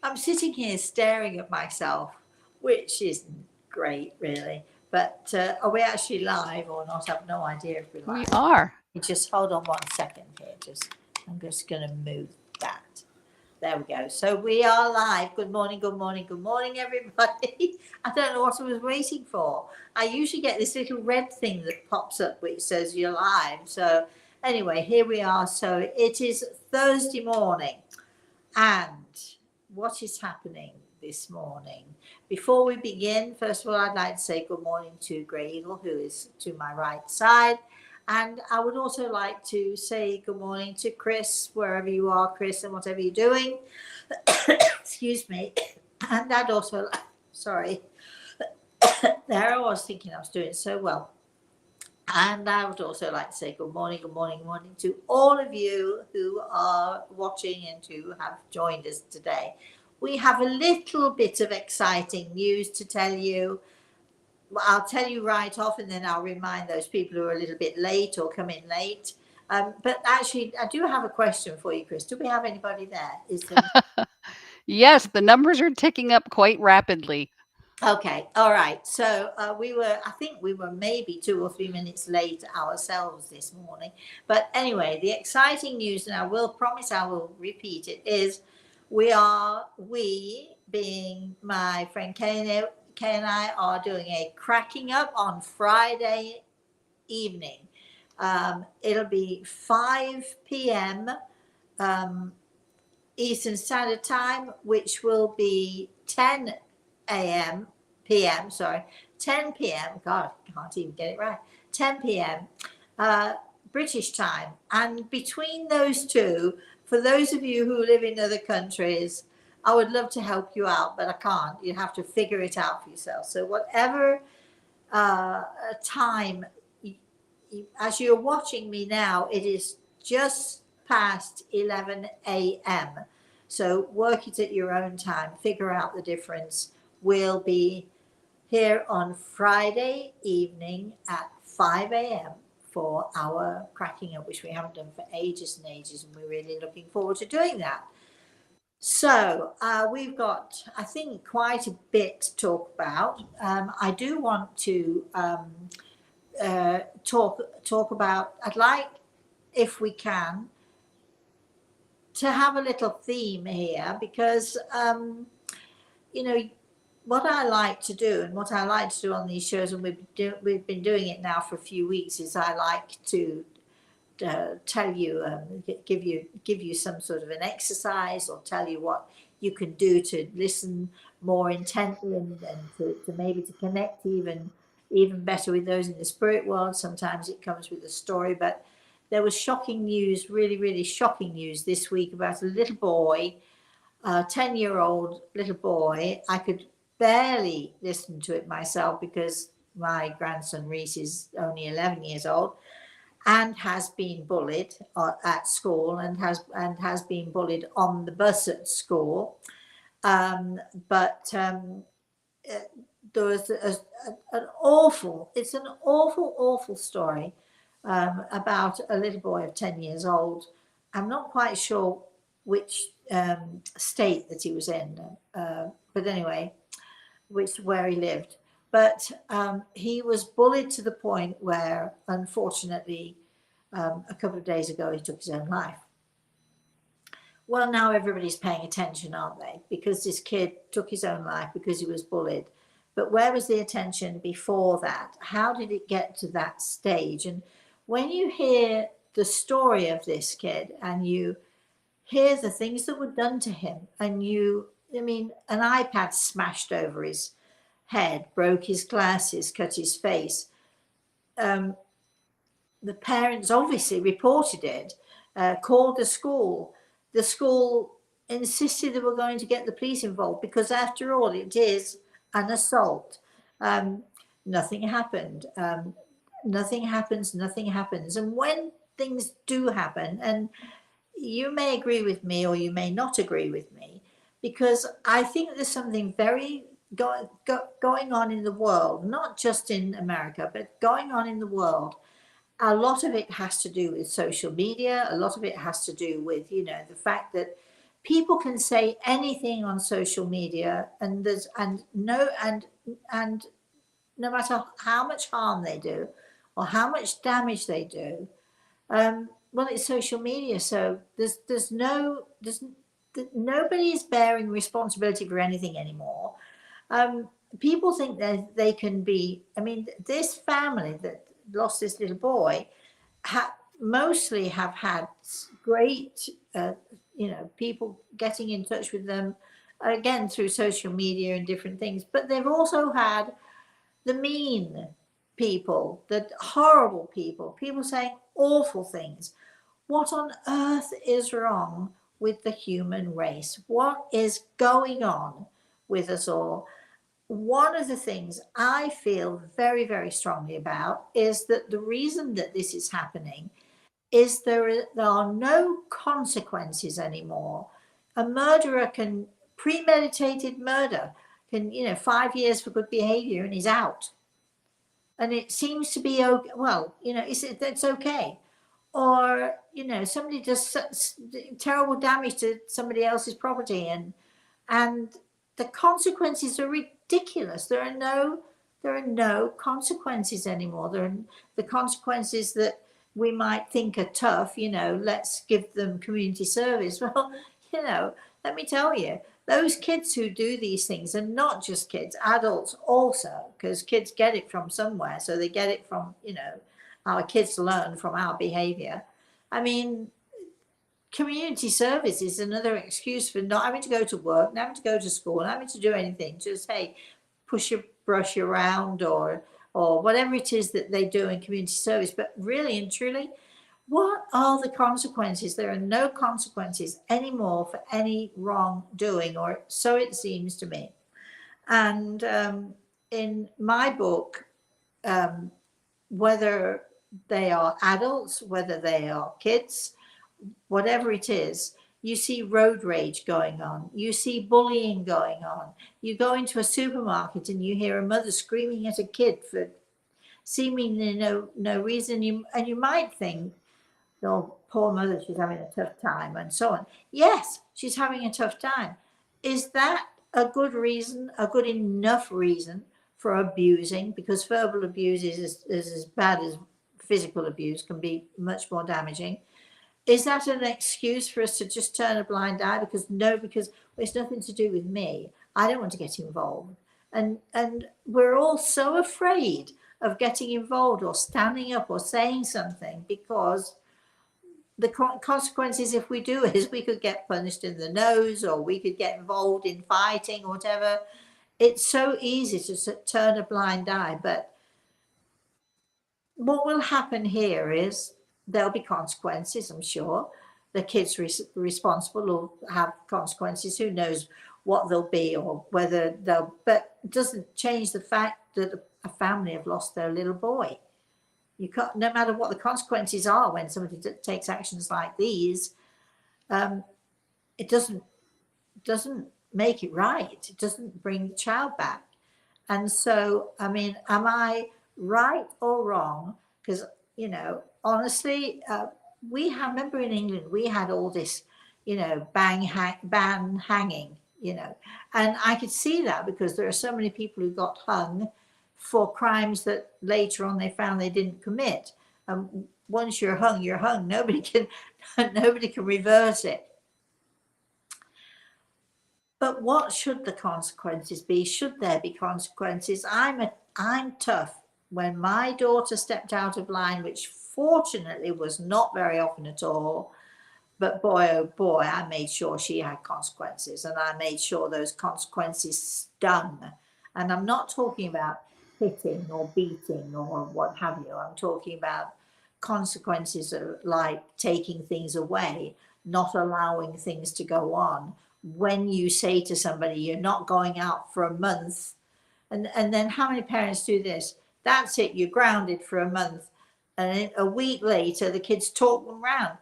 I'm sitting here staring at myself, which isn't great, really. But are we actually live or not? I've no idea if we're We live. are. You just hold on 1 second here. I'm just going to move that. There we go. So we are live. Good morning, good morning, good morning, everybody. I don't know what I was waiting for. I usually get this little red thing that pops up which says you're live. So anyway, here we are. So it is Thursday morning. And what is happening this morning? Before we begin, first of all, I'd like to say good morning to Grey Eagle, who is to my right side. And I would also like to say good morning to Chris, wherever you are, Chris, and whatever you're doing. Excuse me. And I'd also, sorry, there I was thinking I was doing so well. And I would also like to say good morning, good morning, good morning to all of you who are watching and who have joined us today. We have a little bit of exciting news to tell you. I'll tell you right off, and then I'll remind those people who are a little bit late or come in late. But actually, I do have a question for you, Chris. Do we have anybody there? Is there? Yes, the numbers are ticking up quite rapidly. Okay, all right. So I think we were maybe 2 or 3 minutes late ourselves this morning. But anyway, the exciting news, and I will promise I will repeat it, is we being my friend Kay and I are doing a cracking up on Friday evening. It'll be 5 p.m. Um, Eastern Standard Time, which will be 10 a.m. p.m. Sorry, 10 p.m. God, I can't even get it right. 10 p.m. British time, and between those two, for those of you who live in other countries, I would love to help you out, but I can't. You have to figure it out for yourself. So whatever time, as you're watching me now, it is just past 11 a.m. So work it at your own time, figure out the difference. We'll be here on Friday evening at 5 a.m. for our cracking up, which we haven't done for ages and ages, and we're really looking forward to doing that. So we've got, I think, quite a bit to talk about. I do want to talk about. I'd like, if we can, to have a little theme here because you know what I like to do and what I like to do on these shows, and we've been doing it now for a few weeks, is I like to tell you, give you some sort of an exercise, or tell you what you can do to listen more intently, and to maybe to connect even better with those in the spirit world. Sometimes it comes with a story, but there was shocking news, really shocking news this week about a little boy, a 10-year-old little boy. I could barely listen to it myself because my grandson Reese is only 11 years old and has been bullied at school, and has been bullied on the bus at school. But there was an awful, it's an awful story about a little boy of 10 years old. I'm not quite sure which state that he was in, but anyway, where he lived. But he was bullied to the point where, unfortunately, a couple of days ago, he took his own life. Well, now everybody's paying attention, aren't they? Because this kid took his own life because he was bullied. But where was the attention before that? How did it get to that stage? And when you hear the story of this kid and you hear the things that were done to him, and I mean, an iPad smashed over his head, broke his glasses, cut his face. Um, the parents obviously reported it, called the school. The school insisted they were going to get the police involved because, after all, it is an assault. Um, Nothing happened. Nothing happens. Nothing happens. And when things do happen, and you may agree with me or you may not agree with me, because I think there's something very going on in the world, not just in America, but going on in the world. A lot of it has to do with social media. A lot of it has to do with, the fact that people can say anything on social media, and there's and no matter how much harm they do or how much damage they do, well, it's social media, so nobody's bearing responsibility for anything anymore. People think that they can be. I mean, this family that lost this little boy mostly have had great, people getting in touch with them again through social media and different things. But they've also had the mean people, the horrible people saying awful things. What on earth is wrong with the human race? What is going on with us all? One of the things I feel very, very strongly about is that the reason that this is happening is there are no consequences anymore. A murderer can, premeditated murder, can, 5 years for good behavior and he's out. And it seems to be okay. Well, it's okay. Or, somebody does terrible damage to somebody else's property, and the consequences are ridiculous. There are no consequences anymore. There are the consequences that we might think are tough, let's give them community service. Well, let me tell you, those kids who do these things, and not just kids, adults also, because kids get it from somewhere. So they get it from, our kids learn from our behavior. I mean, community service is another excuse for not having to go to work, not having to go to school, not having to do anything. Just, hey, push your brush around or whatever it is that they do in community service. But really and truly, what are the consequences? There are no consequences anymore for any wrongdoing, or so it seems to me. And in my book, whether they are adults, whether they are kids, whatever it is, you see road rage going on, you see bullying going on. You go into a supermarket and you hear a mother screaming at a kid for seemingly no reason, and you might think, oh, poor mother, she's having a tough time, and so on. Yes, she's having a tough time. Is that a good reason, a good enough reason for abusing? Because verbal abuse is as bad as physical abuse, can be much more damaging. Is that an excuse for us to just turn a blind eye? Because it's nothing to do with me. I don't want to get involved. And we're all so afraid of getting involved or standing up or saying something, because the consequences, if we do, is we could get punished in the nose, or we could get involved in fighting or whatever. It's so easy to turn a blind eye. But what will happen here is there'll be consequences, I'm sure. The kids responsible will have consequences. Who knows what they'll be, or whether they'll, but it doesn't change the fact that a family have lost their little boy. You can't, no matter what the consequences are when somebody takes actions like these, it doesn't make it right. It doesn't bring the child back. And so, I mean, am I right or wrong? Because, honestly, remember in England, we had all this, ban hanging, and I could see that because there are so many people who got hung for crimes that later on they found they didn't commit. Once you're hung, you're hung. Nobody can reverse it. But what should the consequences be? Should there be consequences? I'm tough. When my daughter stepped out of line, which fortunately was not very often at all, but boy, oh boy, I made sure she had consequences, and I made sure those consequences stung. And I'm not talking about hitting or beating or what have you. I'm talking about consequences like taking things away, not allowing things to go on. When you say to somebody, you're not going out for a month, and then how many parents do this? That's it, you're grounded for a month. And a week later, the kids talk them round.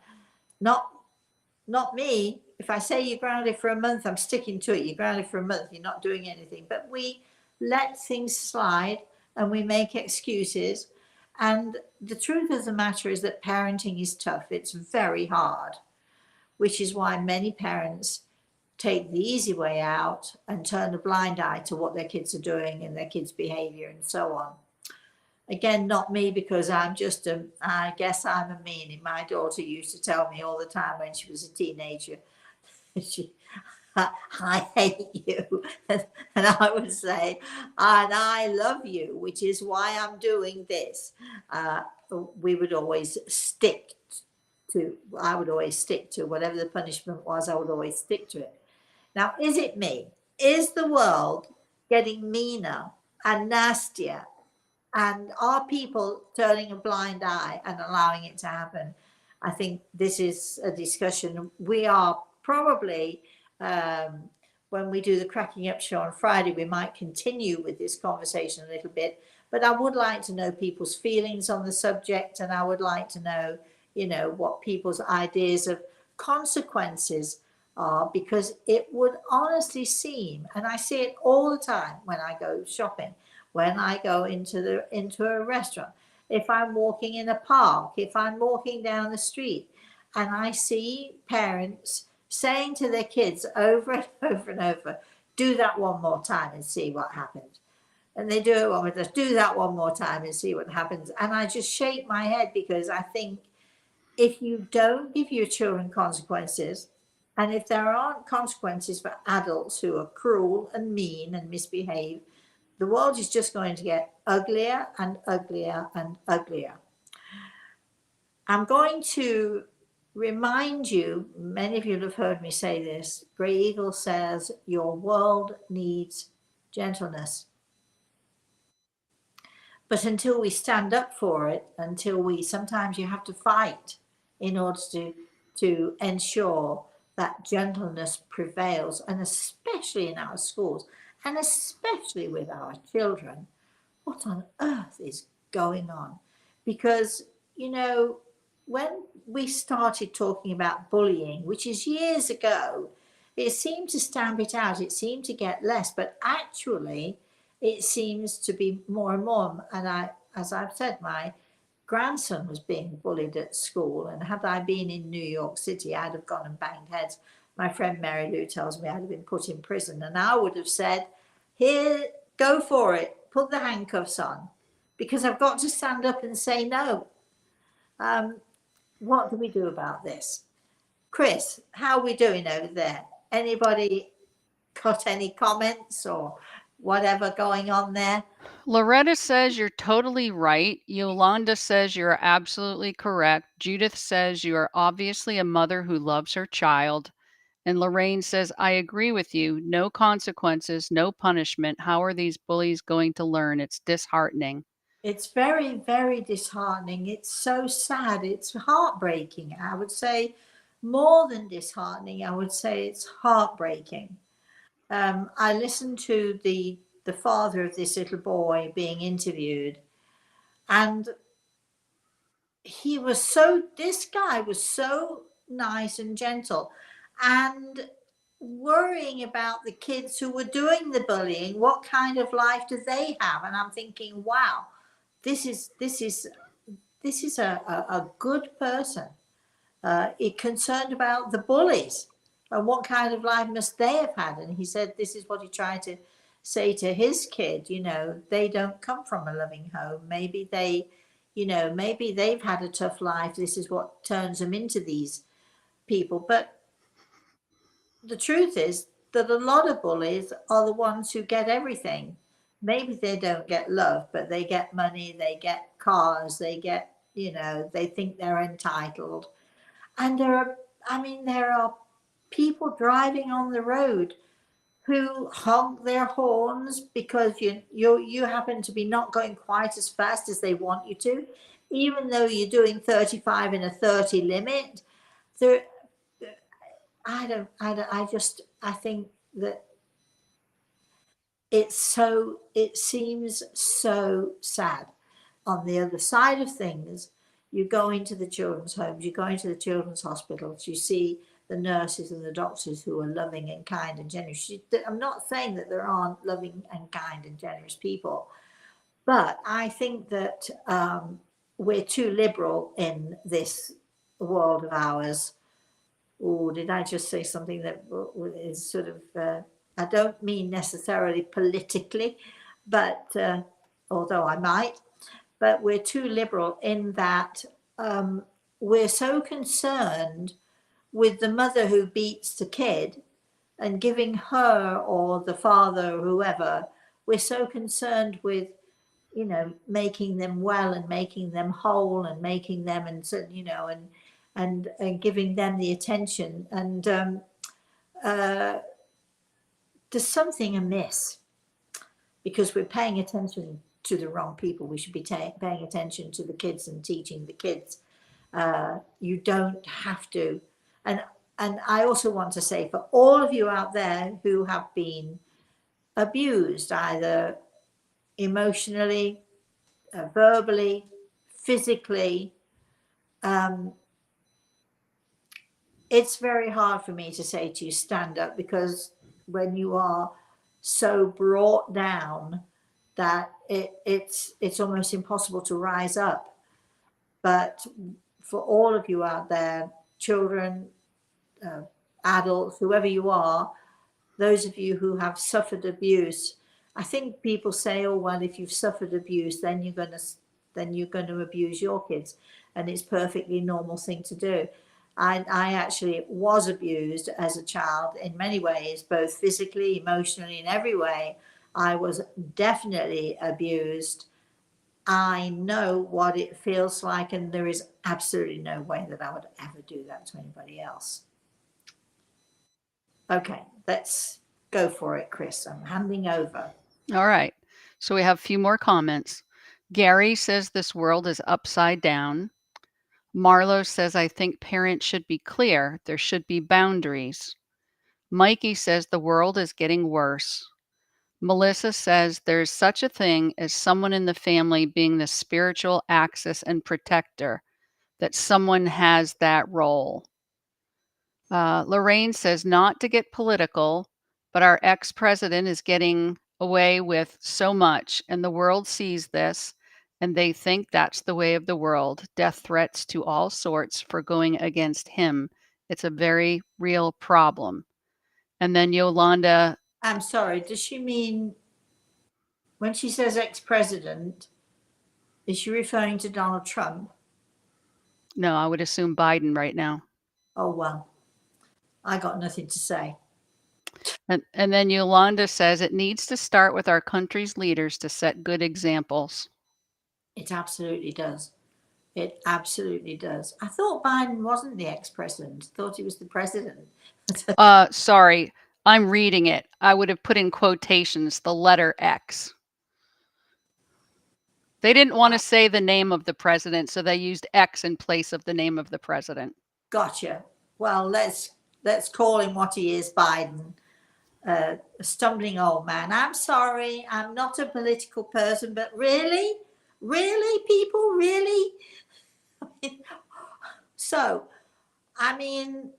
Not me. If I say you're grounded for a month, I'm sticking to it. You're grounded for a month, you're not doing anything. But we let things slide and we make excuses. And the truth of the matter is that parenting is tough. It's very hard, which is why many parents take the easy way out and turn a blind eye to what their kids are doing and their kids' behavior and so on. Again, not me, because I guess I'm a meanie. My daughter used to tell me all the time when she was a teenager, she, I hate you. And I would say, and I love you, which is why I'm doing this. We would always stick I would always stick to whatever the punishment was, I would always stick to it. Now, is it me? Is the world getting meaner and nastier? And are people turning a blind eye and allowing it to happen? I think this is a discussion we are probably, when we do the Cracking Up show on Friday, we might continue with this conversation a little bit. But I would like to know people's feelings on the subject, and I would like to know, what people's ideas of consequences are, because it would honestly seem, and I see it all the time when I go shopping, when I go into a restaurant, if I'm walking in a park, if I'm walking down the street, and I see parents saying to their kids over and over and over, do that one more time and see what happens. And they do it one more time, do that one more time and see what happens. And I just shake my head, because I think if you don't give your children consequences, and if there aren't consequences for adults who are cruel and mean and misbehave, the world is just going to get uglier and uglier and uglier. I'm going to remind you, many of you have heard me say this, Grey Eagle says, your world needs gentleness. But until we stand up for it, sometimes you have to fight in order to ensure that gentleness prevails, and especially in our schools, and especially with our children. What on earth is going on? Because, when we started talking about bullying, which is years ago, it seemed to stamp it out, it seemed to get less, but actually it seems to be more and more. And as I've said, my grandson was being bullied at school, and had I been in New York City, I'd have gone and banged heads. My friend Mary Lou tells me I'd have been put in prison, and I would have said, here, go for it, put the handcuffs on, because I've got to stand up and say no. What do we do about this? Chris, how are we doing over there? Anybody got any comments or whatever going on there? Loretta says you're totally right. Yolanda says you're absolutely correct. Judith says you are obviously a mother who loves her child. And Lorraine says, I agree with you. No consequences, no punishment. How are these bullies going to learn? It's disheartening. It's very, very disheartening. It's so sad. It's heartbreaking. I would say more than disheartening. I would say it's heartbreaking. I listened to the father of this little boy being interviewed, and this guy was so nice and gentle, and worrying about the kids who were doing the bullying. What kind of life do they have? And I'm thinking, wow, this is a good person. Concerned about the bullies and what kind of life must they have had. And he said this is what he tried to say to his kid. They don't come from a loving home. Maybe maybe they've had a tough life. This is what turns them into these people. But the truth is that a lot of bullies are the ones who get everything. Maybe they don't get love, but they get money, they get cars, they get, they think they're entitled. And there are people driving on the road who honk their horns because you happen to be not going quite as fast as they want you to, even though you're doing 35 in a 30 limit. There, I think that it seems so sad. On the other side of things, you go into the children's homes, you go into the children's hospitals, you see the nurses and the doctors who are loving and kind and generous. I'm not saying that there aren't loving and kind and generous people, but I think that we're too liberal in this world of ours, or did I just say something that is sort of, I don't mean necessarily politically, but although I might, but we're too liberal in that we're so concerned with the mother who beats the kid and giving her or the father or whoever, we're so concerned with, making them well and making them whole and making them, and so, and giving them the attention. And uh, there's something amiss because we're paying attention to the wrong people. We should be paying attention to the kids and teaching the kids. You don't have to. And and I also want to say, for all of you out there who have been abused, either emotionally, verbally, physically, um, it's very hard for me to say to you, stand up, because when you are so brought down that it's almost impossible to rise up. But for all of you out there, children, uh, adults, whoever you are, those of you who have suffered abuse, I think people say, oh well, if you've suffered abuse, then you're going to abuse your kids, and it's perfectly normal thing to do. I actually was abused as a child in many ways, both physically, emotionally, in every way. I was definitely abused. I know what it feels like, and there is absolutely no way that I would ever do that to anybody else. Okay, let's go for it, Chris. I'm handing over. All right. So we have a few more comments. Gary says this world is upside down. Marlo says, I think parents should be clear. There should be boundaries. Mikey says the world is getting worse. Melissa says there's such a thing as someone in the family being the spiritual axis and protector, that someone has that role. Lorraine says not to get political, but our ex-president is getting away with so much, and the world sees this, and they think that's the way of the world. Death threats to all sorts for going against him. It's a very real problem. And then Yolanda. I'm sorry, does she mean, when she says ex-president, is she referring to Donald Trump? No, I would assume Biden right now. Oh, well, I got nothing to say. And then Yolanda says it needs to start with our country's leaders to set good examples. It absolutely does. It absolutely does. I thought Biden wasn't the ex-president. I thought he was the president. Sorry, I'm reading it. I would have put in quotations the letter X. They didn't want to say the name of the president, so they used X in place of the name of the president. Gotcha. Well, let's call him what he is, Biden. A stumbling old man. I'm sorry, I'm not a political person, but really, people, really. So, I mean,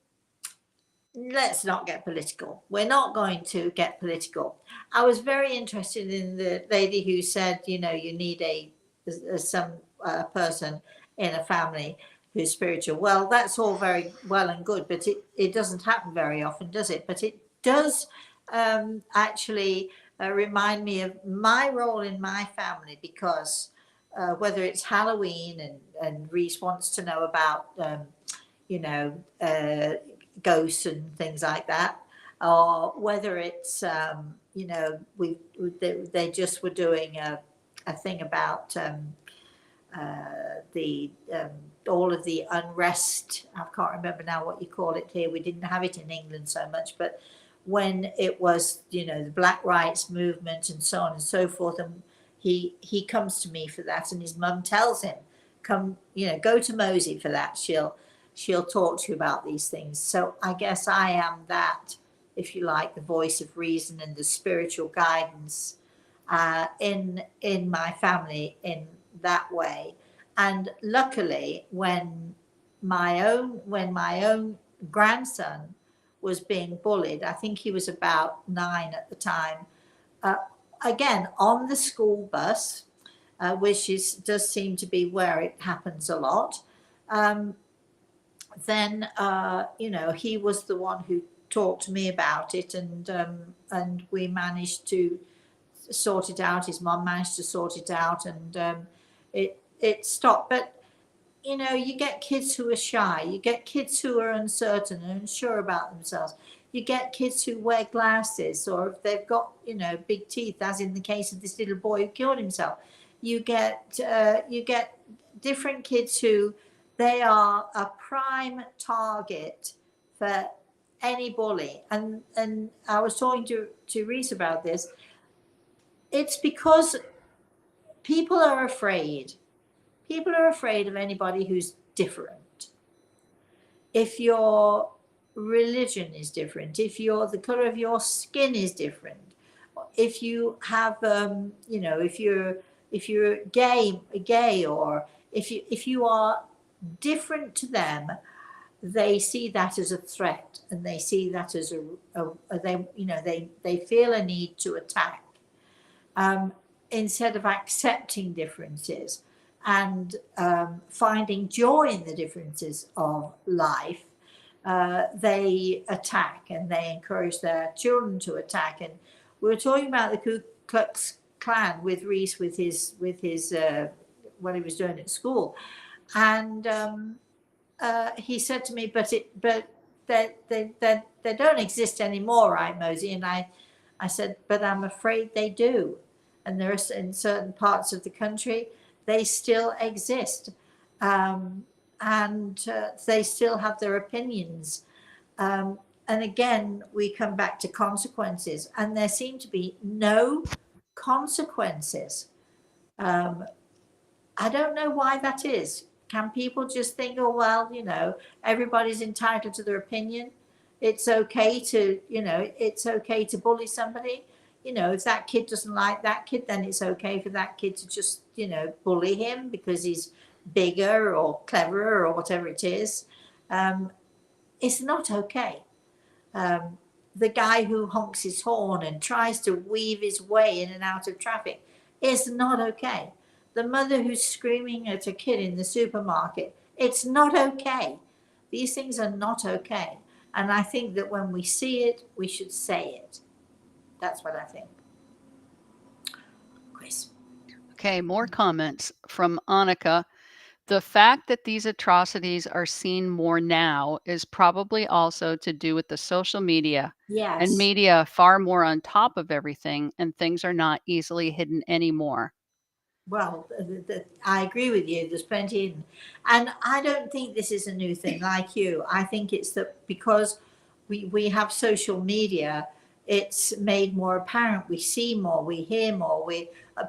let's not get political. We're not going to get political. I was very interested in the lady who said, you need some person in a family who's spiritual. Well, that's all very well and good, but it doesn't happen very often, does it? But it does actually remind me of my role in my family, because whether it's Halloween and Reese wants to know about, you know, ghosts and things like that, or whether it's, they just were doing a thing about the all of the unrest. I can't remember now what you call it here. We didn't have it in England so much, but when it was, the Black Rights Movement and so on and so forth, and he comes to me for that, and his mum tells him, come, go to Mosey for that. She'll talk to you about these things. So I guess I am that, if you like, the voice of reason and the spiritual guidance in my family in that way. And luckily, when my own grandson was being bullied, I think he was about 9 at the time, uh, again on the school bus, which does seem to be where it happens a lot. then he was the one who talked to me about it, and we managed to sort it out. His mum managed to sort it out, and it stopped. But you get kids who are shy, you get kids who are uncertain and unsure about themselves, you get kids who wear glasses, or if they've got big teeth, as in the case of this little boy who killed himself. You get different kids who they are a prime target for any bully. And I was talking to Reese about this. It's because people are afraid. People are afraid of anybody who's different. If your religion is different, if the color of your skin is different, if you have, if you're gay, or if you are different to them, they see that as a threat, and they see that as they feel a need to attack, um, instead of accepting differences and finding joy in the differences of life. They attack, and they encourage their children to attack. And we were talking about the Ku Klux Klan with Reese, with his what he was doing at school, and he said to me, but they don't exist anymore, right, Mosey? And I said, but I'm afraid they do. And there are, in certain parts of the country, they still exist. And they still have their opinions. And again, we come back to consequences, and there seem to be no consequences. Um, I don't know why that is. Can people just think, oh, well, everybody's entitled to their opinion. It's okay to bully somebody. If that kid doesn't like that kid, then it's okay for that kid to just, bully him because he's bigger or cleverer or whatever it is. It's not okay. Um, the guy who honks his horn and tries to weave his way in and out of traffic is not okay. The mother who's screaming at a kid in the supermarket, it's not okay. These things are not okay. And I think that when we see it, we should say it. That's what I think. Chris. Okay, more comments from Annika. The fact that these atrocities are seen more now is probably also to do with the social media and Yes. media far more on top of everything, and things are not easily hidden anymore. Well, I agree with you. There's plenty in, and I don't think this is a new thing. Like you, I think it's that because we have social media, it's made more apparent. We see more, we hear more.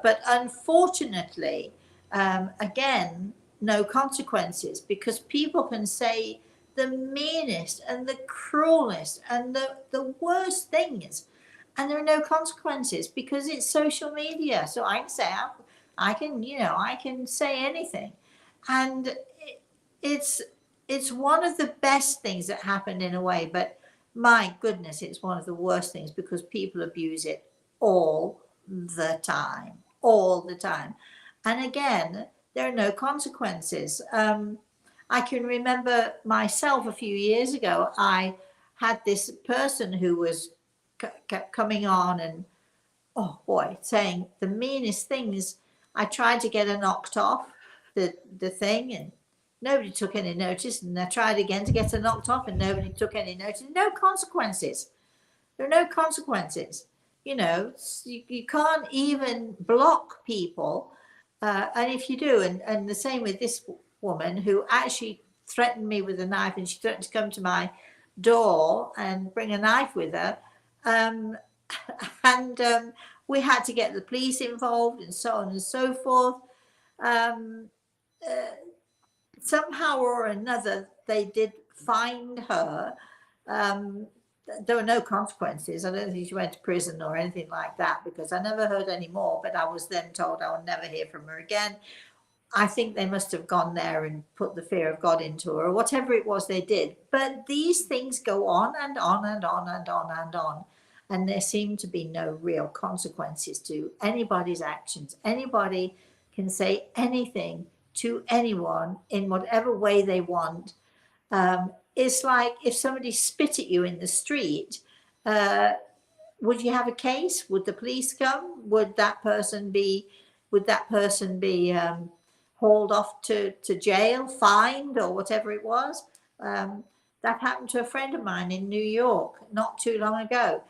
But unfortunately, again, no consequences, because people can say the meanest and the cruelest and the worst things, and there are no consequences because it's social media. So I can say I can say anything, and it's it's one of the best things that happened in a way, but my goodness, it's one of the worst things because people abuse it all all the time, and again, there are no consequences. I can remember myself a few years ago. I had this person who was kept coming on and, oh boy, saying the meanest things. I tried to get her knocked off the thing, and nobody took any notice. And I tried again to get her knocked off, and nobody took any notice. No consequences. There are no consequences. You can't even block people. And if you do, and the same with this woman who actually threatened me with a knife, and she threatened to come to my door and bring a knife with her. Um, and we had to get the police involved, and so on and so forth. Um, uh, Somehow or another, they did find her. Um, there were no consequences. I don't think she went to prison or anything like that, because I never heard any more. But I was then told I would never hear from her again. I think they must have gone there and put the fear of God into her, or whatever it was they did. But these things go on and on and on and on and on. And there seem to be no real consequences to anybody's actions. Anybody can say anything to anyone in whatever way they want. It's like if somebody spit at you in the street, uh, would you have a case? Would the police come? Would that person be hauled off to jail, fined, or whatever it was? Um, that happened to a friend of mine in New York not too long ago.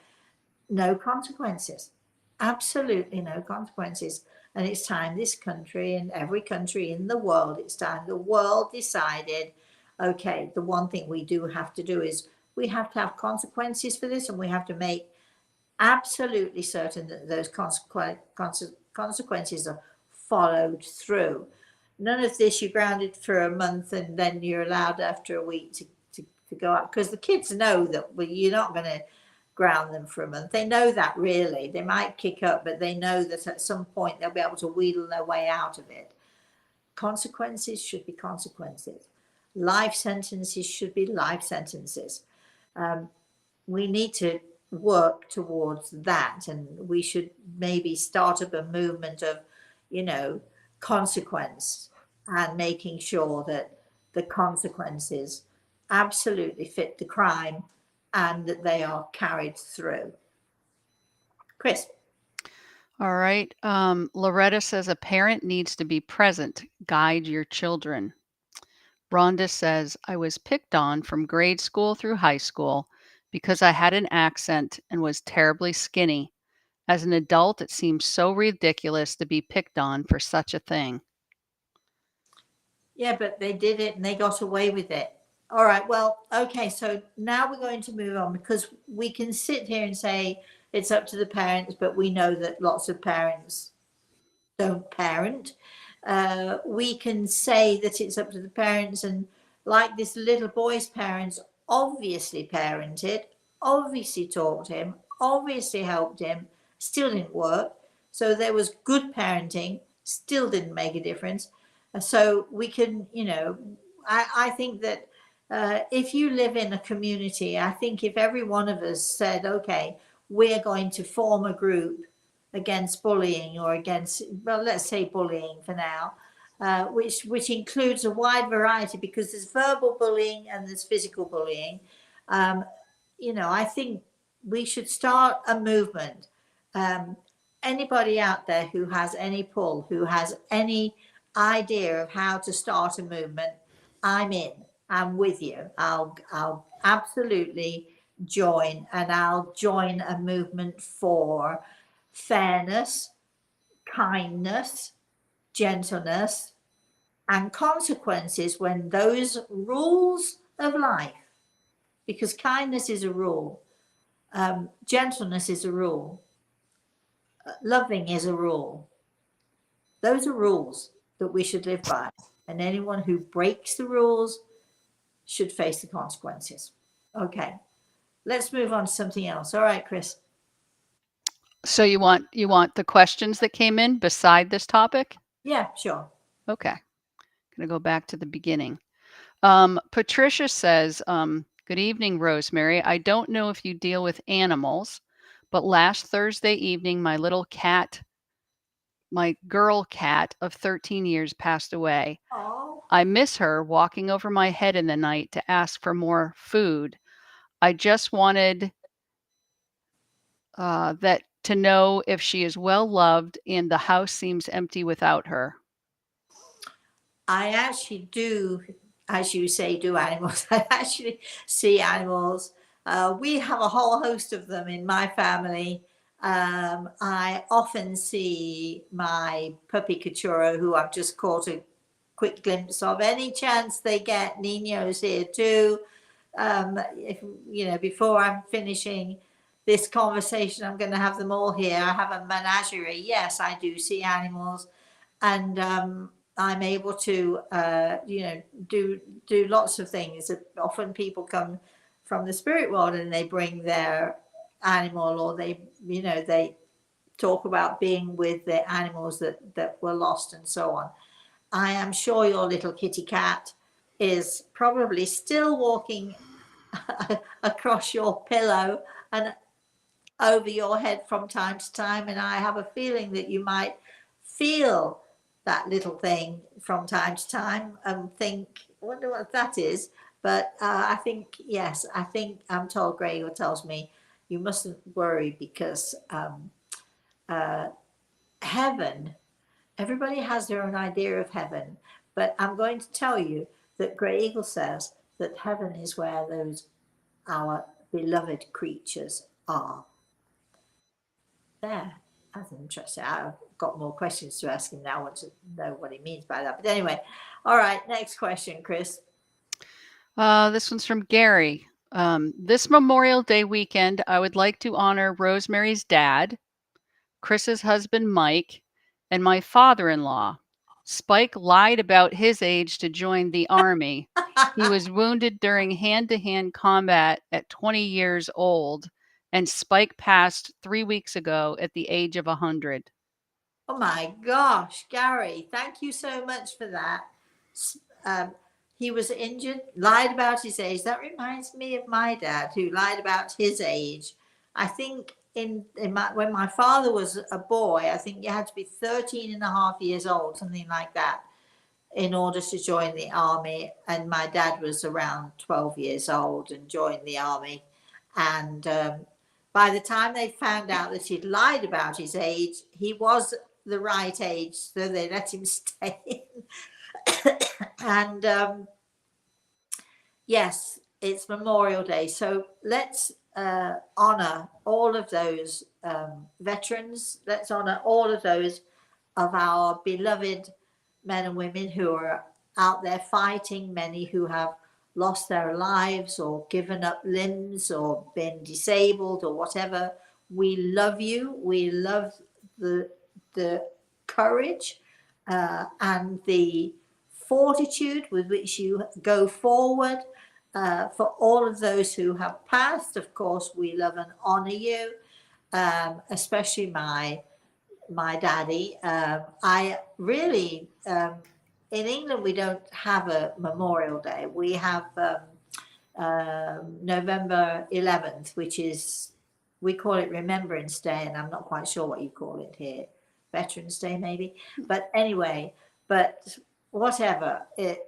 No consequences, absolutely no consequences. And it's time this country and every country in the world, it's time the world decided, okay, the one thing we do have to do is we have to have consequences for this, and we have to make absolutely certain that those consequences are followed through. None of this, you're grounded for a month and then you're allowed after a week to go out, because the kids know that you're not going to ground them for a month. They know that, really. They might kick up, but they know that at some point they'll be able to wheedle their way out of it. Consequences should be consequences. Life sentences should be life sentences. We need to work towards that, and we should maybe start up a movement of, consequence, and making sure that the consequences absolutely fit the crime and that they are carried through. Chris? All right. Loretta says a parent needs to be present, guide your children. Rhonda says, I was picked on from grade school through high school because I had an accent and was terribly skinny. As an adult, it seems so ridiculous to be picked on for such a thing. Yeah, but they did it and they got away with it. All right. Well, okay. So now we're going to move on, because we can sit here and say it's up to the parents, but we know that lots of parents don't parent. We can say that it's up to the parents, and like this little boy's parents obviously parented, obviously taught him, obviously helped him, still didn't work. So there was good parenting, still didn't make a difference. So we can, I think that if you live in a community, I think if every one of us said, okay, we're going to form a group against bullying, or against, well, let's say bullying for now, which includes a wide variety, because there's verbal bullying and there's physical bullying. Um, I think we should start a movement. Anybody out there who has any pull, who has any idea of how to start a movement, I'm in. I'm with you. I'll absolutely join, and I'll join a movement for fairness, kindness, gentleness, and consequences when those rules of life, because kindness is a rule, gentleness is a rule, loving is a rule. Those are rules that we should live by, and anyone who breaks the rules should face the consequences. Okay, let's move on to something else. All right, Chris. So you want the questions that came in beside this topic? Yeah, sure. Okay. Gonna go back to the beginning. Patricia says, good evening, Rosemary. I don't know if you deal with animals, but last Thursday evening, my girl cat of 13 years passed away. Oh, I miss her walking over my head in the night to ask for more food. I just wanted that to know if she is well loved and the house seems empty without her. I actually do, as you say, do animals. I actually see animals. We have a whole host of them in my family. I often see my puppy Cachorro, who I've just caught a quick glimpse of. Any chance they get, Nino's here too. If before I'm finishing this conversation, I'm going to have them all here. I have a menagerie. Yes, I do see animals, and I'm able to, do lots of things. Often people come from the spirit world and they bring their animal, or they talk about being with the animals that were lost and so on. I am sure your little kitty cat is probably still walking across your pillow and over your head from time to time, and I have a feeling that you might feel that little thing from time to time and think, I wonder what that is. But I think, yes, I think I'm told, Gregor tells me, you mustn't worry because uh, heaven, everybody has their own idea of heaven. But I'm going to tell you that Grey Eagle says that heaven is where those our beloved creatures are. There. That's interesting. I've got more questions to ask him now. I want to know what he means by that. But anyway, all right, next question, Chris. This one's from Gary. This Memorial Day weekend, I would like to honor Rosemary's dad, Chris's husband, Mike, and my father in law. Spike lied about his age to join the Army. He was wounded during hand to hand combat at 20 years old, and Spike passed 3 weeks ago at the age of 100. Oh my gosh, Gary, thank you so much for that. Um, he was injured, lied about his age. That reminds me of my dad who lied about his age. I think when my father was a boy, I think you had to be 13 and a half years old, something like that, in order to join the army. And my dad was around 12 years old and joined the army. And by the time they found out that he'd lied about his age, he was the right age, so they let him stay in. And yes, it's Memorial Day, so let's honor all of those veterans. Let's honor all of those of our beloved men and women who are out there fighting, many who have lost their lives or given up limbs or been disabled or whatever. We love you. We love the courage and the fortitude with which you go forward. For all of those who have passed, of course, we love and honor you, especially my daddy. I really, in England, we don't have a Memorial Day. We have November 11th, which is, we call it Remembrance Day, and I'm not quite sure what you call it here. Veterans Day, maybe. But anyway, but whatever.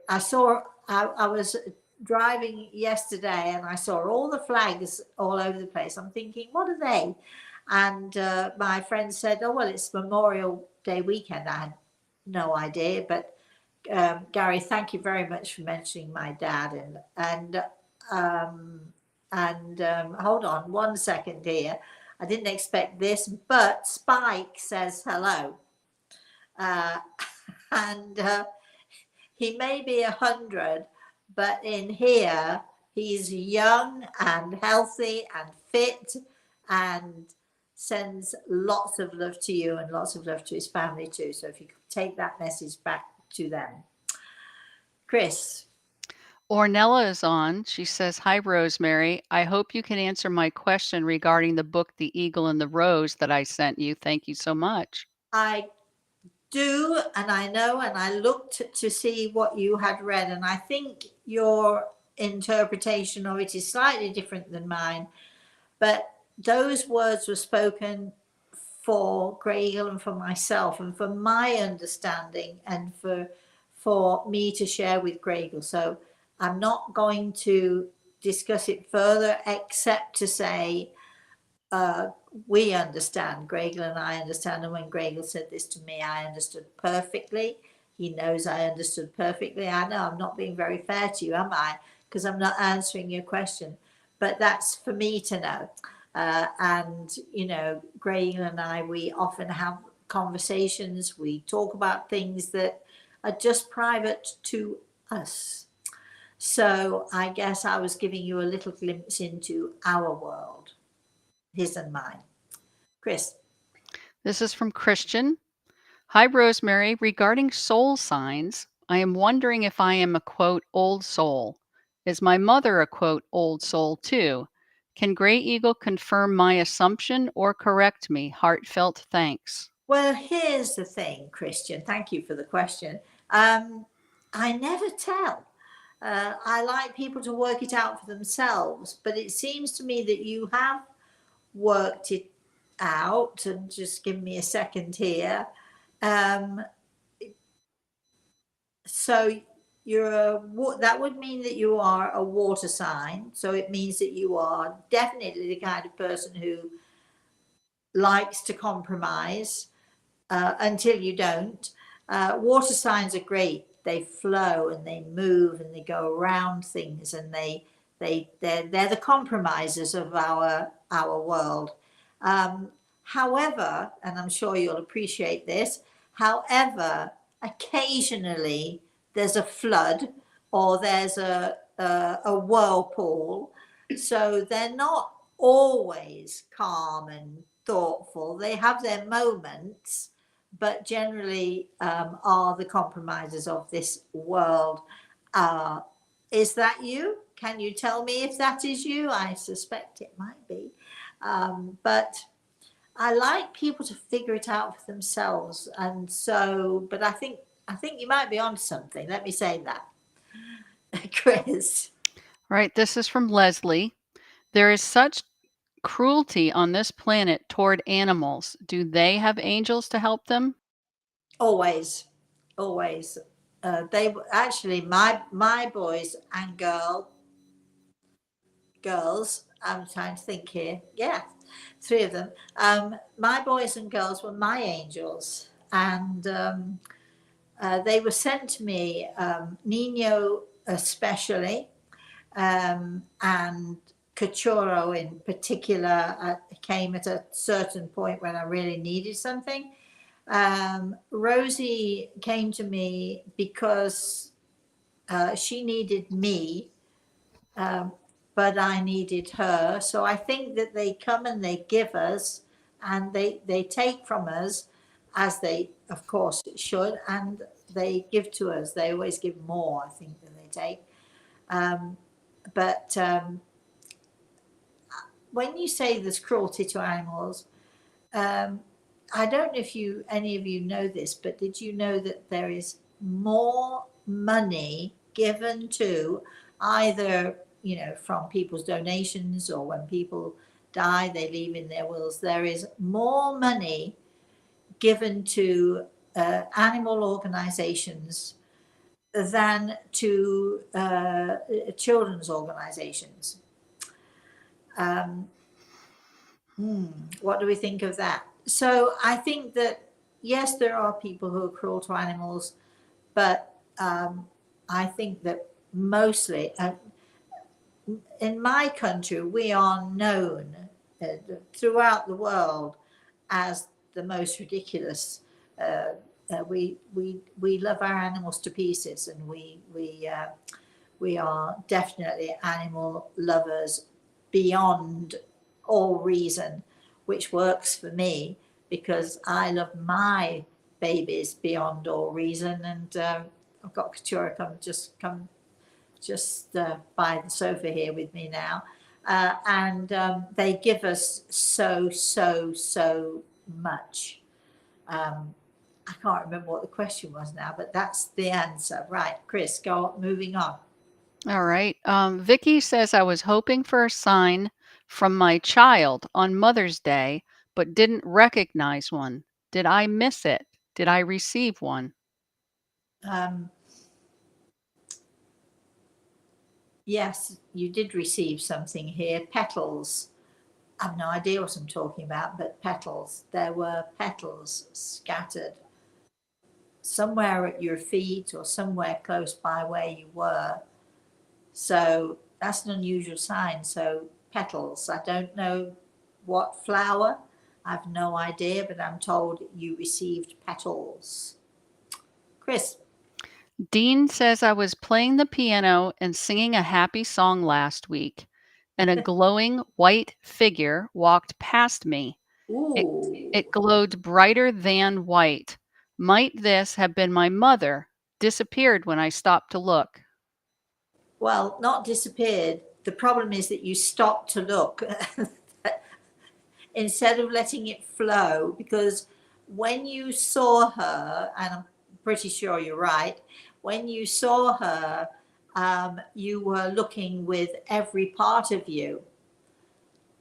I was driving yesterday and I saw all the flags all over the place. I'm thinking, what are they? And my friend said, oh, well, it's Memorial Day weekend. I had no idea. But Gary, thank you very much for mentioning my dad. Um, hold on 1 second here. I didn't expect this, but Spike says hello. Uh, and he may be 100, but in here, he's young and healthy and fit and sends lots of love to you and lots of love to his family too. So if you could take that message back to them. Chris. Ornella is on. She says, hi, Rosemary. I hope you can answer my question regarding the book, The Eagle and the Rose, that I sent you. Thank you so much. I do, and I know, and I looked to see what you had read, and I think your interpretation of it is slightly different than mine, but those words were spoken for Grey Eagle and for myself and for my understanding and for me to share with Grey Eagle. So I'm not going to discuss it further except to say we understand. Gregor and I understand. And when Gregor said this to me, I understood perfectly. He knows I understood perfectly. I know I'm not being very fair to you, am I? Because I'm not answering your question. But that's for me to know. And, you know, Gregor and I, we often have conversations. We talk about things that are just private to us. So I guess I was giving you a little glimpse into our world, his and mine. Chris. This is from Christian. Hi, Rosemary. Regarding soul signs, I am wondering if I am a quote old soul. Is my mother a quote old soul too? Can Gray Eagle confirm my assumption or correct me? Heartfelt thanks. Well, here's the thing, Christian. Thank you for the question. I never tell. I like people to work it out for themselves, but it seems to me that you have worked it out. And just give me a second here. So that would mean that you are a water sign. So it means that you are definitely the kind of person who likes to compromise until you don't. Water signs are great. They flow and they move and they go around things, and they're the compromisers of our world. However, and I'm sure you'll appreciate this, however, occasionally there's a flood or there's a whirlpool. So they're not always calm and thoughtful. They have their moments, but generally are the compromisers of this world. Uh, is that you? Can you tell me if that is you? I suspect it might be. But I like people to figure it out for themselves. And so, but I think you might be onto something. Let me say that. Chris. Right. This is from Leslie. There is such cruelty on this planet toward animals. Do they have angels to help them? Always, always. They actually my boys and girls. I'm trying to think here. Yeah, three of them. My boys and girls were my angels, and they were sent to me. Nino especially, and Cachorro in particular came at a certain point when I really needed something. Rosie came to me because she needed me, um, but I needed her. So I think that they come and they give us, and they take from us, as they of course should, and they give to us. They always give more, I think, than they take. Um, but when you say there's cruelty to animals, um, I don't know if any of you know this, but did you know that there is more money given to either, from people's donations, or when people die, they leave in their wills. There is more money given to animal organizations than to children's organizations. Um, what do we think of that? So I think that, yes, there are people who are cruel to animals, but I think that mostly, in my country, we are known uh, throughout the world as the most ridiculous. We love our animals to pieces, and we are definitely animal lovers beyond all reason, which works for me because I love my babies beyond all reason. And I've got Katura come by the sofa here with me now, and they give us so much. Um, I can't remember what the question was now, but that's the answer. Right, Chris, go on, moving on. All right. Vicky says I was hoping for a sign from my child on Mother's Day, but didn't recognize one. Did I miss it? Did I receive one? Um, yes, you did receive something here. Petals. I've no idea what I'm talking about, but petals. There were petals scattered somewhere at your feet or somewhere close by where you were. So that's an unusual sign. So petals. I don't know what flower. I've no idea, but I'm told you received petals. Chris. Dean says I was playing the piano and singing a happy song last week, and a glowing white figure walked past me. It, Ooh. it glowed brighter than white. Might this have been my mother? Disappeared when I stopped to look. Well, not disappeared. The problem is that you stopped to look instead of letting it flow, because when you saw her, and I'm pretty sure you're right, when you saw her, you were looking with every part of you.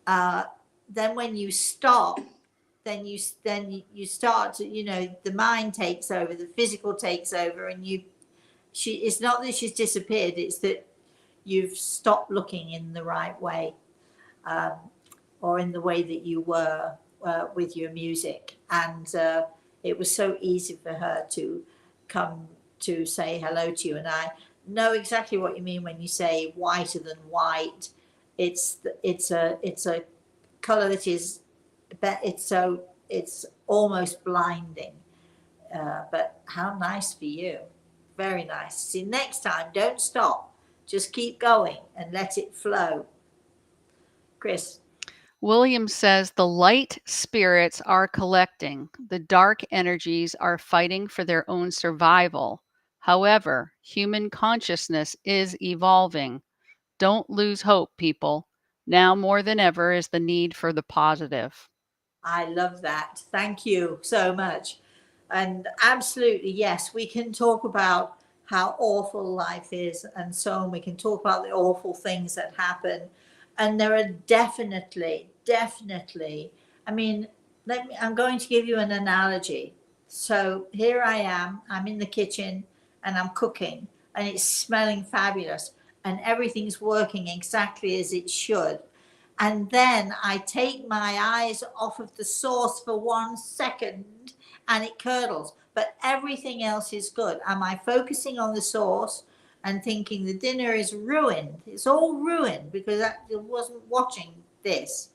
Uh, then when you stop, then you start to, the mind takes over, the physical takes over, and it's not that she's disappeared, it's that you've stopped looking in the right way, um, or in the way that you were with your music. And it was so easy for her to come to say hello to you. And I know exactly what you mean when you say whiter than white. It's a color that is, it's almost blinding. But how nice for you. Very nice. See, next time, don't stop. Just keep going and let it flow. Chris. William says the light spirits are collecting, the dark energies are fighting for their own survival. However, human consciousness is evolving. Don't lose hope, people. Now more than ever is the need for the positive. I love that. Thank you so much. And absolutely, yes, we can talk about how awful life is and so on. We can talk about the awful things that happen. And there are definitely, I mean, I'm going to give you an analogy. So here I am, I'm in the kitchen and I'm cooking and it's smelling fabulous and everything's working exactly as it should. And then I take my eyes off of the sauce for 1 second and it curdles, but everything else is good. Am I focusing on the sauce and thinking the dinner is ruined? It's all ruined because I wasn't watching this.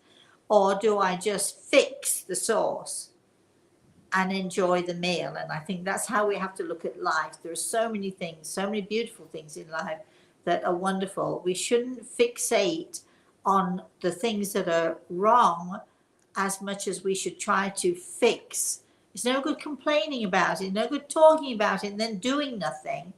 Or do I just fix the sauce and enjoy the meal? And I think that's how we have to look at life. There are so many things, so many beautiful things in life that are wonderful. We shouldn't fixate on the things that are wrong as much as we should try to fix. It's no good complaining about it, no good talking about it and then doing nothing.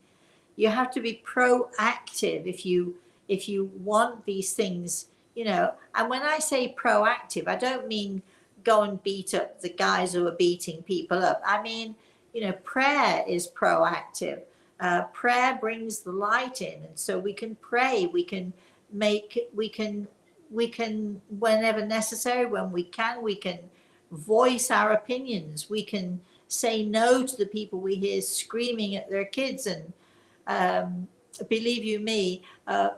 You have to be proactive if you want these things, and when I say proactive, I don't mean go and beat up the guys who are beating people up. I mean, prayer is proactive. Prayer brings the light in, and so we can pray, we can whenever necessary, when we can voice our opinions, we can say no to the people we hear screaming at their kids. And um, believe you me,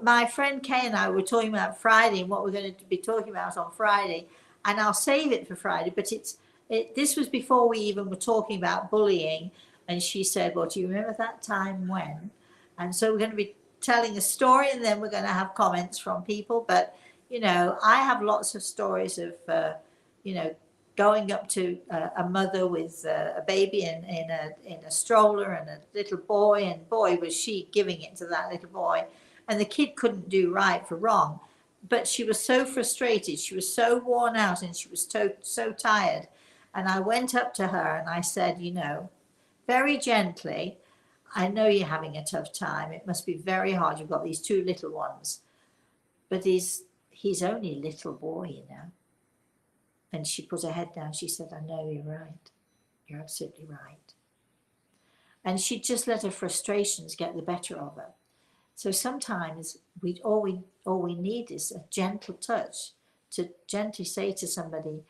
my friend Kay and I were talking about Friday and what we're going to be talking about on Friday, and I'll save it for Friday. But this was before we even were talking about bullying, and she said, "Well, do you remember that time when?" And so we're going to be telling a story, and then we're going to have comments from people. But I have lots of stories of you know going up to a mother with a baby in a stroller and a little boy, and boy was she giving it to that little boy, and the kid couldn't do right for wrong, but she was so frustrated, she was so worn out, and she was so tired. And I went up to her and I said, very gently, "I know you're having a tough time. It must be very hard. You've got these two little ones, but he's only a little boy. And she put her head down. She said, "I know, you're right. You're absolutely right." And she just let her frustrations get the better of her. So sometimes all we need is a gentle touch to gently say to somebody,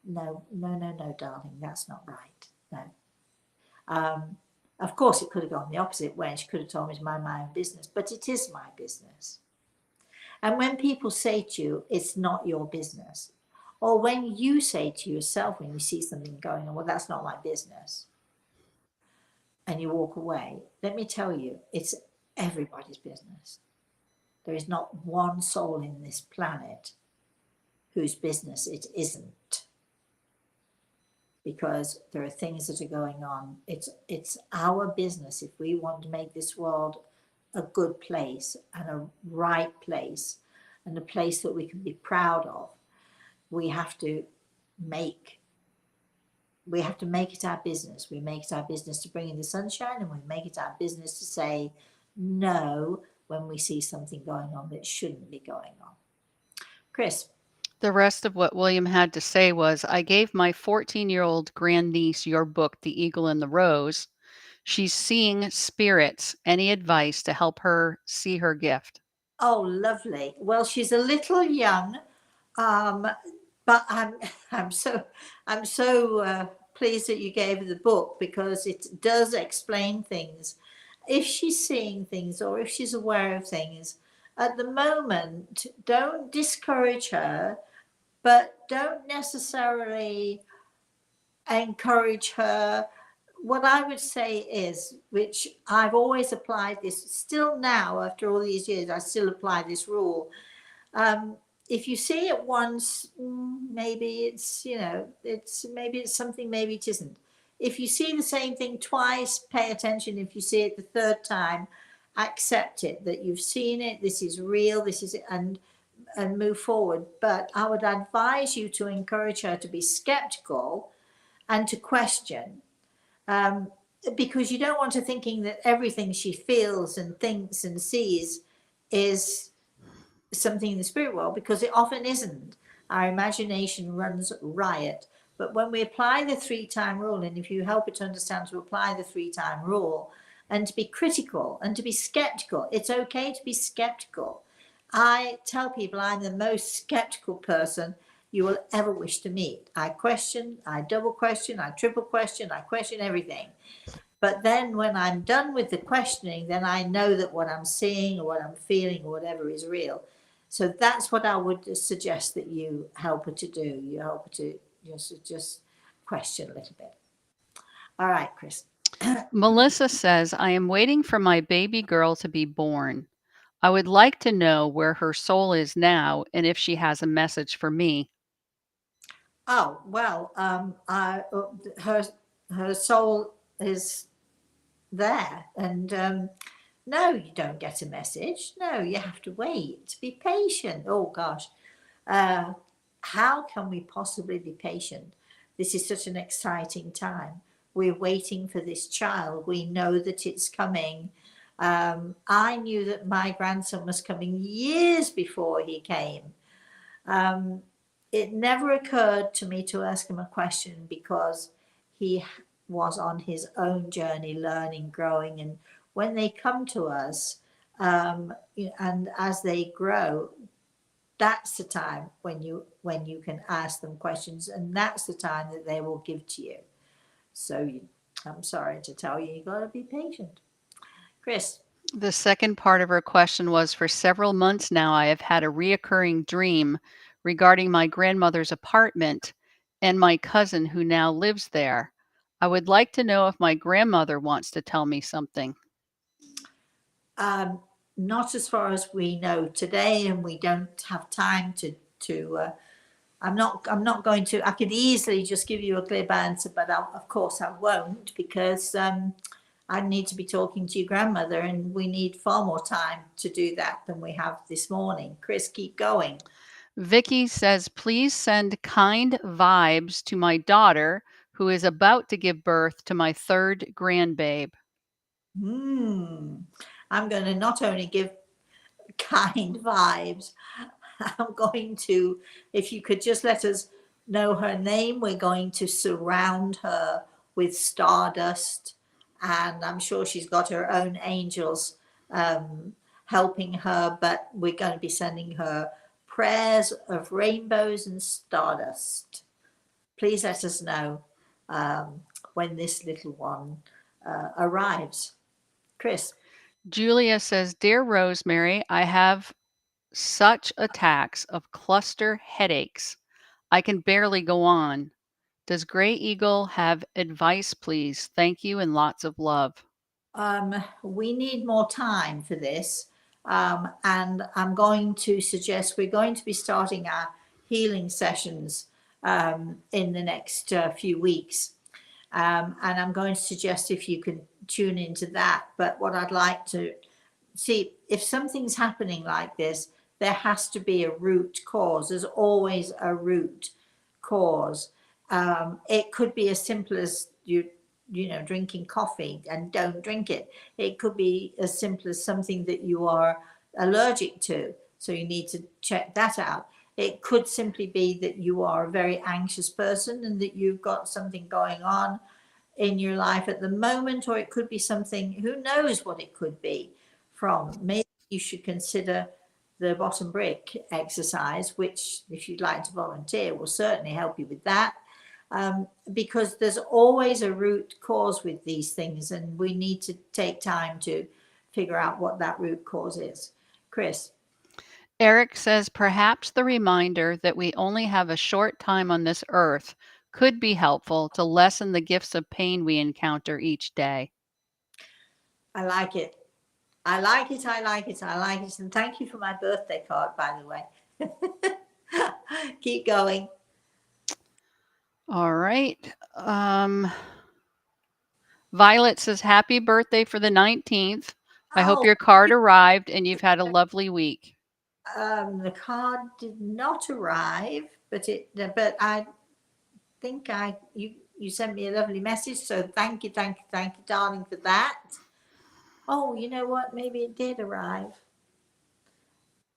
"No, no, no, no, darling, that's not right. No." Of course, it could have gone the opposite way. She could have told me to mind my own business, but it is my business. And when people say to you, "It's not your business," or when you say to yourself when you see something going on, "Well, that's not my business," and you walk away, let me tell you, it's everybody's business. There is not one soul in this planet whose business it isn't, because there are things that are going on. It's our business if we want to make this world a good place and a right place and a place that we can be proud of. We have to make it our business. We make it our business to bring in the sunshine, and we make it our business to say no when we see something going on that shouldn't be going on. Chris. The rest of what William had to say was, I gave my 14-year-old grandniece your book, The Eagle and the Rose. She's seeing spirits. Any advice to help her see her gift? Oh, lovely. Well, she's a little young, um, but I'm so pleased that you gave her the book, because it does explain things. if she's seeing things or if she's aware of things, at the moment, don't discourage her, but don't necessarily encourage her. What I would say is, which I've always applied this, still now after all these years, I still apply this rule. Um, if you see it once, maybe it's, maybe it's something, maybe it isn't. If you see the same thing twice, pay attention. If you see it the third time, accept it that you've seen it. This is real. This is, and move forward. But I would advise you to encourage her to be skeptical and to question, um, because you don't want her thinking that everything she feels and thinks and sees is something in the spirit world, because it often isn't. Our imagination runs riot. But when we apply the 3-time rule, and if you help it to understand to apply the 3-time rule and to be critical and to be skeptical, it's okay to be skeptical. I tell people I'm the most skeptical person you will ever wish to meet. I question, I double question, I triple question, I question everything. But then when I'm done with the questioning, then I know that what I'm seeing or what I'm feeling or whatever is real. So that's what I would suggest that you help her to do. You help her to just question a little bit. All right, Chris. Melissa says, I am waiting for my baby girl to be born. I would like to know where her soul is now and if she has a message for me. Oh well, her her soul is there, and no, you don't get a message. No, you have to wait. Be patient. Oh gosh, uh, how can we possibly be patient? This is such an exciting time. We're waiting for this child. We know that it's coming. I knew that my grandson was coming years before he came. Um, it never occurred to me to ask him a question because he was on his own journey, learning, growing. And when they come to us, and as they grow, that's the time when you can ask them questions, and that's the time that they will give to you. So I'm sorry to tell you, you got to be patient, Chris. The second part of her question was, for several months now, I have had a reoccurring dream regarding my grandmother's apartment and my cousin who now lives there. I would like to know if my grandmother wants to tell me something. Um, Not as far as we know today, and we don't have time to. I'm not going to. I could easily just give you a glib answer, but of course I won't, because I need to be talking to your grandmother, and we need far more time to do that than we have this morning. Chris, keep going. Vicky says, please send kind vibes to my daughter who is about to give birth to my third grandbabe. Hmm. I'm going to not only give kind vibes, I'm going to, if you could just let us know her name, we're going to surround her with stardust. And I'm sure she's got her own angels helping her, but we're going to be sending her prayers of rainbows and stardust. Please let us know um, when this little one arrives. Chris. Julia says, dear Rosemary, I have such attacks of cluster headaches. I can barely go on. Does Gray Eagle have advice, please? Thank you and lots of love. We need more time for this. And I'm going to suggest we're going to be starting our healing sessions in the next few weeks. And I'm going to suggest if you can tune into that. But what I'd like to see, if something's happening like this, there has to be a root cause. There's always a root cause. It could be as simple as drinking coffee and don't drink it. It could be as simple as something that you are allergic to, so you need to check that out. It could simply be that you are a very anxious person and that you've got something going on in your life at the moment, or it could be something, who knows what it could be from. Maybe you should consider the bottom brick exercise, which, if you'd like to volunteer, will certainly help you with that. because there's always a root cause with these things, and we need to take time to figure out what that root cause is. Chris. Eric says perhaps the reminder that we only have a short time on this earth could be helpful to lessen the gifts of pain we encounter each day. I like it. I like it. I like it. I like it. And thank you for my birthday card, by the way. Keep going. All right. Violet says happy birthday for the 19th. I hope Oh, your card arrived and you've had a lovely week. the card did not arrive, but I think you sent me a lovely message. So thank you, darling, for that. Oh, you know what? Maybe it did arrive.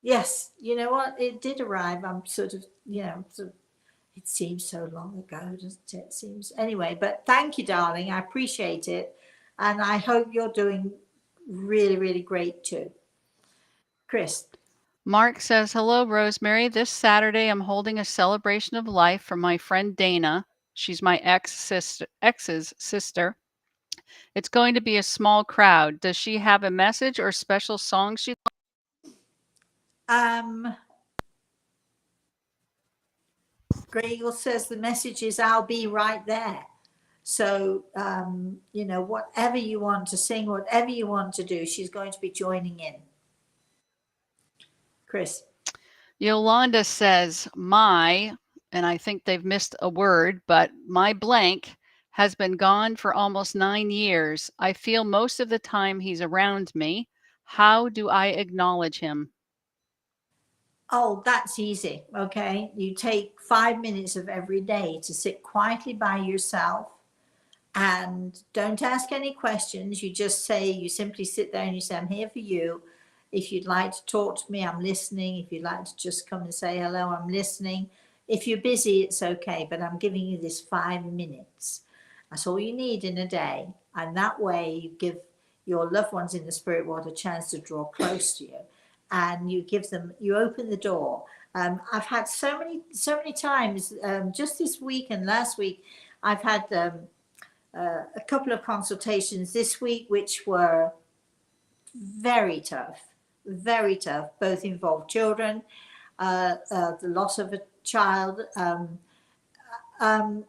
Yes, you know what? It did arrive. I'm sort of, it seems so long ago, doesn't it? It seems anyway. But thank you, darling. I appreciate it, and I hope you're doing really, really great too, Chris. Mark says, hello, Rosemary. This Saturday, I'm holding a celebration of life for my friend Dana. She's my ex's sister. It's going to be a small crowd. Does she have a message or special song she? Um, Gregor says the message is, "I'll be right there." So, whatever you want to sing, whatever you want to do, she's going to be joining in. Chris. Yolanda says, and I think they've missed a word, but my blank has been gone for almost 9 years. I feel most of the time he's around me. How do I acknowledge him? Oh, that's easy. Okay. You take 5 minutes of every day to sit quietly by yourself and don't ask any questions. You simply sit there and you say, "I'm here for you. If you'd like to talk to me, I'm listening. If you'd like to just come and say hello, I'm listening. If you're busy, it's okay, but I'm giving you this 5 minutes." That's all you need in a day. And that way you give your loved ones in the spirit world a chance to draw close to you. And you open the door. I've had so many times, just this week and last week, I've had a couple of consultations this week, which were very tough, very tough. Both involved children, the loss of a child. Um,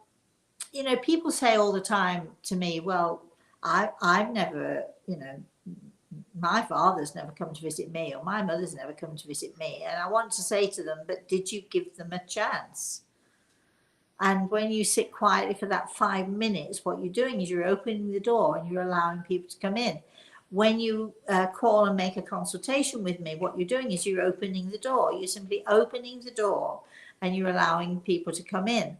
People say all the time to me, "Well, I've never, my father's never come to visit me, or my mother's never come to visit me." And I want to say to them, "But did you give them a chance?" And when you sit quietly for that 5 minutes, what you're doing is you're opening the door and you're allowing people to come in. When you call and make a consultation with me, what you're doing is you're opening the door. You're simply opening the door and you're allowing people to come in.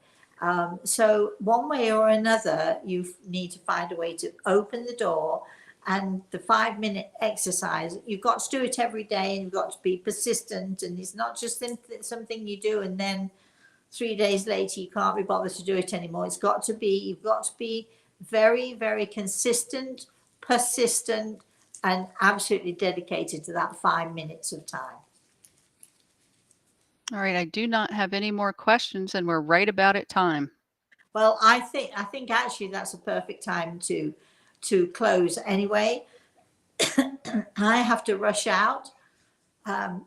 So one way or another, you need to find a way to open the door. And the 5 minute exercise, you've got to do it every day, and you've got to be persistent. And it's not just something you do and then 3 days later you can't be bothered to do it anymore. You've got to be very, very consistent, persistent, and absolutely dedicated to that 5 minutes of time. All right, I do not have any more questions, and we're right about at time. Well, I think actually that's a perfect time to close anyway. I have to rush out. Um,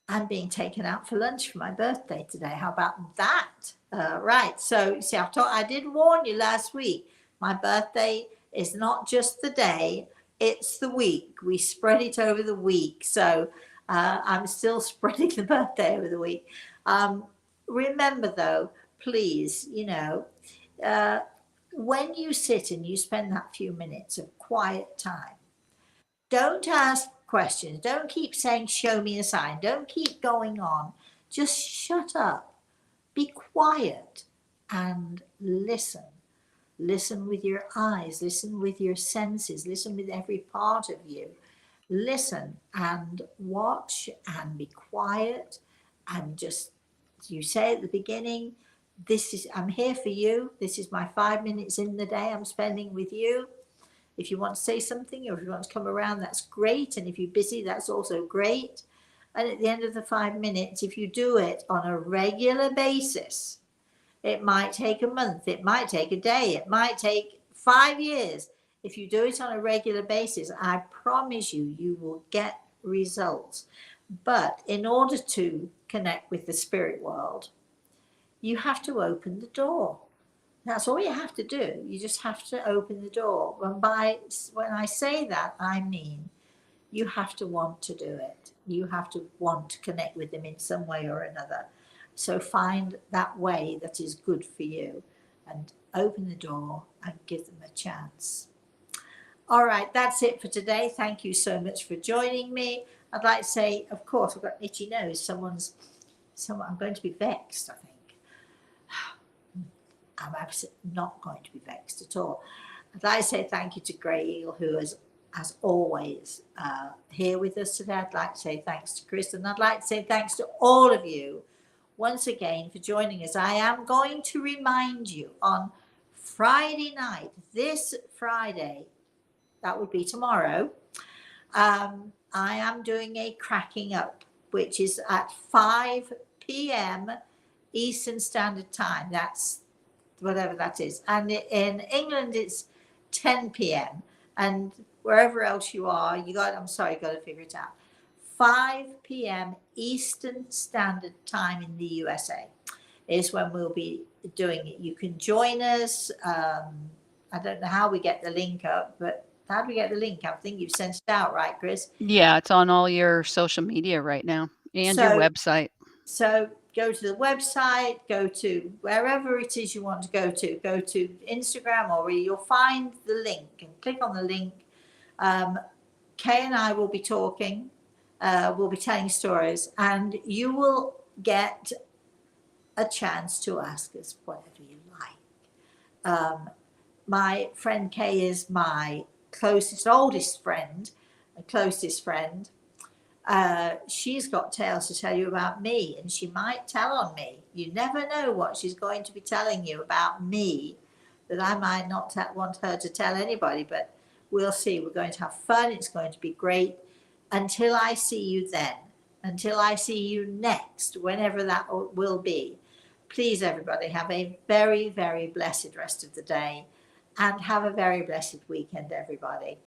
I'm being taken out for lunch for my birthday today. How about that? Right. So, see, I did warn you last week. My birthday is not just the day, it's the week. We spread it over the week. So, I'm still spreading the birthday over the week. Remember, though, please, uh, when you sit and you spend that few minutes of quiet time, don't ask questions. Don't keep saying, "Show me a sign." Don't keep going on. Just shut up. Be quiet and listen. Listen with your eyes. Listen with your senses. Listen with every part of you. Listen and watch and be quiet and just, you say at the beginning, I'm here for you. This is my 5 minutes in the day I'm spending with you. If you want to say something or if you want to come around, that's great. And if you're busy, that's also great. And at the end of the 5 minutes, if you do it on a regular basis, It might take a month. It might take a day. It might take 5 years. If you do it on a regular basis, I promise you, you will get results. But in order to connect with the spirit world, you have to open the door. That's all you have to do. You just have to open the door. And when I say that, I mean you have to want to do it. You have to want to connect with them in some way or another. So find that way that is good for you and open the door and give them a chance. All right, that's it for today. Thank you so much for joining me. I'd like to say, of course, I've got an itchy nose. I'm going to be vexed, I think. I'm absolutely not going to be vexed at all. I'd like to say thank you to Grey Eagle, who is, as always, here with us today. I'd like to say thanks to Chris, and I'd like to say thanks to all of you once again for joining us. I am going to remind you on Friday night, this Friday, that would be tomorrow, I am doing a cracking up, which is at 5 p.m. Eastern Standard Time. That's whatever that is. And in England, it's 10 p.m. And wherever else you are, you got to figure it out. 5 p.m. Eastern Standard Time in the USA is when we'll be doing it. You can join us. I don't know how we get the link up, but how do we get the link? I think you've sent it out, right, Chris? Yeah, it's on all your social media right now and your website. So go to the website, go to wherever it is you want to go to Instagram, or you'll find the link and click on the link. Kay and I will be talking, we'll be telling stories, and you will get a chance to ask us whatever you like. My friend Kay is my oldest friend, and closest friend. She's got tales to tell you about me, and she might tell on me. You never know what she's going to be telling you about me that I might not want her to tell anybody, but we'll see. We're going to have fun. It's going to be great. Until I see you then, until I see you next, whenever that will be, please, everybody, have a very, very blessed rest of the day, and have a very blessed weekend, everybody.